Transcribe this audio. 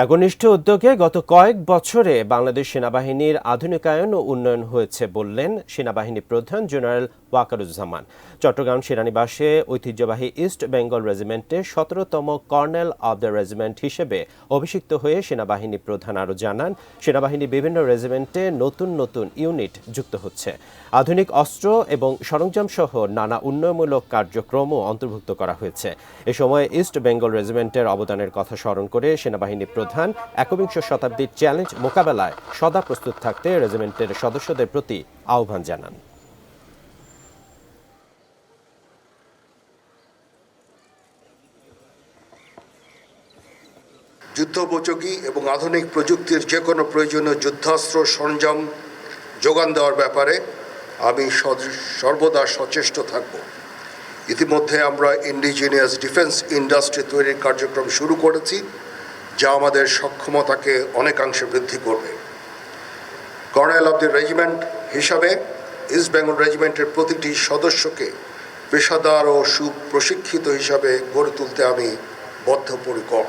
একনিষ্ঠ উদ্যোগে গত কয়েক বছরে বাংলাদেশ সেনাবাহিনীর আধুনিকায়ন ও উন্নয়ন হয়েছে বললেন সেনাবাহিনী প্রধান জেনারেল ওয়াকারুজ্জামান। চট্টগ্রাম সেনানিবাসে ঐতিহ্যবাহী ইস্ট বেঙ্গল রেজিমেন্টে ১৭তম কর্নেল অব দ্য রেজিমেন্ট হিসেবে অভিষিক্ত হয়ে সেনাবাহিনী প্রধান আরও জানান, সেনাবাহিনী বিভিন্ন রেজিমেন্টে নতুন নতুন ইউনিট যুক্ত হচ্ছে। আধুনিক অস্ত্র এবং সরঞ্জাম সহ নানা উন্নয়নমূলক কার্যক্রমও অন্তর্ভুক্ত করা হয়েছে। এ সময় ইস্ট বেঙ্গল রেজিমেন্টের অবদানের কথা স্মরণ করে সেনাবাহিনী প্রধান একবিংশ শতাব্দীর চ্যালেঞ্জ মোকাবেলায় সদা প্রস্তুত থাকতে রেজিমেন্টের সদস্যদের প্রতি আহ্বান জানান। যুদ্ধোপযোগী এবং আধুনিক প্রযুক্তির যে কোনো প্রয়োজনীয় যুদ্ধাস্ত্র সরঞ্জাম যোগান দেওয়ার ব্যাপারে আমি সর্বদা সচেষ্ট থাকব। ইতিমধ্যে আমরা ইন্ডিজিনিয়াস ডিফেন্স ইন্ডাস্ট্রি তৈরির কার্যক্রম শুরু করেছি, যা আমাদের সক্ষমতাকে অনেকাংশে বৃদ্ধি করবে। কর্নেল অব দ্য রেজিমেন্ট হিসাবে ইস্ট বেঙ্গল রেজিমেন্টের প্রতিটি সদস্যকে পেশাদার ও সুপ্রশিক্ষিত হিসাবে গড়ে তুলতে আমি বদ্ধপরিকর।